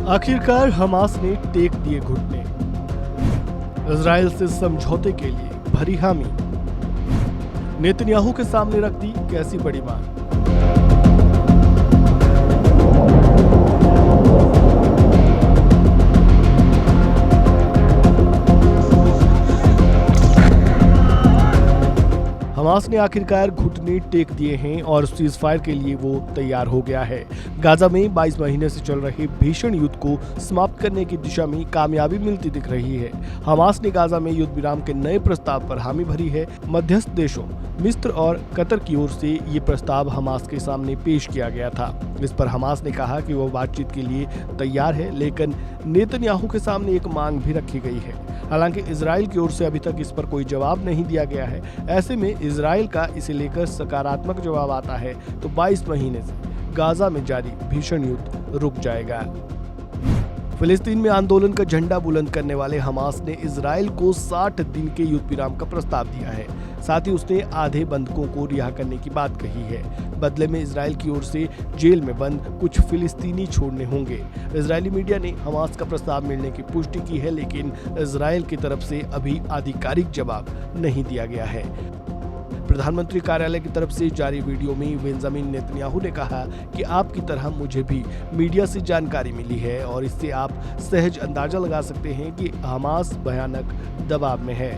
आखिरकार हमास ने टेक दिए घुटने, इजराइल से समझौते के लिए भरी हामी, नेतन्याहू के सामने रख दी कैसी बड़ी मांग। हमास ने आखिरकार घुटने टेक दिए हैं और सीज फायर के लिए वो तैयार हो गया है। गाजा में 22 महीने से चल रहे भीषण युद्ध को समाप्त करने की दिशा में कामयाबी मिलती दिख रही है। हमास ने गाजा में युद्ध विराम के नए प्रस्ताव पर हामी भरी है। मध्यस्थ देशों मिस्र और कतर की ओर से ये प्रस्ताव हमास के सामने पेश किया गया था। इस पर हमास ने कहा कि वो बातचीत के लिए तैयार है, लेकिन नेतन्याहू के सामने एक मांग भी रखी गई है। हालांकि इजराइल की ओर से अभी तक इस पर कोई जवाब नहीं दिया गया है। ऐसे में इजराइल का इसे लेकर सकारात्मक जवाब आता है तो 22 महीने से गाजा में जारी भीषण युद्ध रुक जाएगा। फिलिस्तीन में आंदोलन का झंडा बुलंद करने वाले हमास ने इजराइल को 60 दिन के युद्ध विराम का प्रस्ताव दिया है। साथ ही उसने आधे बंधकों को रिहा करने की बात कही है। बदले में इजराइल की ओर से जेल में बंद कुछ फिलिस्तीनी छोड़ने होंगे। इजरायली मीडिया ने हमास का प्रस्ताव मिलने की पुष्टि की है, लेकिन इजराइल की तरफ से अभी आधिकारिक जवाब नहीं दिया गया है। प्रधानमंत्री कार्यालय की तरफ से जारी वीडियो में बेंजामिन नेतन्याहू ने कहा कि आपकी तरह मुझे भी मीडिया से जानकारी मिली है और इससे आप सहज अंदाजा लगा सकते हैं कि हमास भयानक दबाव में है।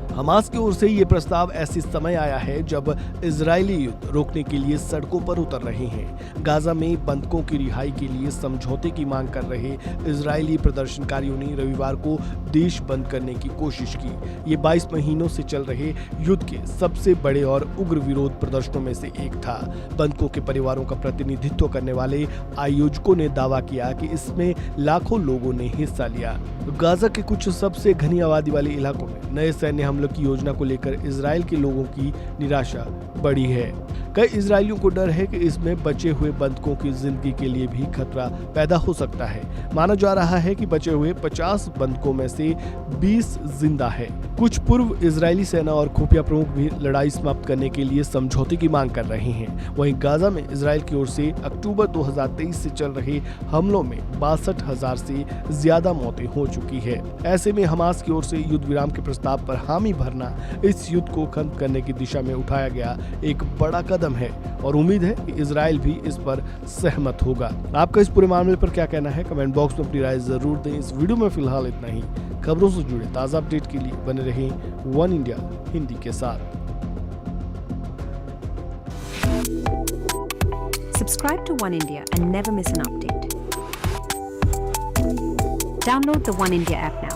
हमास की ओर से ये प्रस्ताव ऐसे समय आया है जब इजरायली युद्ध रोकने के लिए सड़कों पर उतर रहे हैं। गाजा में बंधकों की रिहाई के लिए समझौते की मांग कर रहे इजरायली प्रदर्शनकारियों ने रविवार को देश बंद करने की कोशिश की। ये 22 महीनों से चल रहे युद्ध के सबसे बड़े और उग्र विरोध प्रदर्शनों में से एक था। बंधकों के परिवारों का प्रतिनिधित्व करने वाले आयोजकों ने दावा किया कि इसमें लाखों लोगों ने हिस्सा लिया। गाजा के कुछ सबसे घनी आबादी वाले इलाकों में नए सैन्य हमलों की योजना को लेकर इजराइल के लोगों की निराशा बढ़ी है। कई इजरायलियों को डर है कि इसमें बचे हुए बंधकों की जिंदगी के लिए भी खतरा पैदा हो सकता है। माना जा रहा है कि बचे हुए 50 बंधकों में से 20 जिंदा है। कुछ पूर्व इजरायली सेना और खुफिया प्रमुख भी लड़ाई समाप्त करने के लिए समझौते की मांग कर रहे हैं। वहीं गाजा में इजराइल की ओर से अक्टूबर 2023 से चल रहे हमलों में 62,000 से ज्यादा मौतें हो चुकी है। ऐसे में हमास की ओर से युद्ध विराम के प्रस्ताव पर हामी भरना इस युद्ध को खत्म करने की दिशा में उठाया गया एक बड़ा कदम है और उम्मीद है कि इजराइल भी इस पर सहमत होगा। आपका इस पूरे मामले पर क्या कहना है? कमेंट बॉक्स में अपनी राय जरूर दें। इस वीडियो में फिलहाल इतना ही। खबरों से जुड़े ताज़ा अपडेट के लिए बने रहें वन इंडिया हिंदी के साथ। Subscribe to One India and never miss an update. Download the One India app now.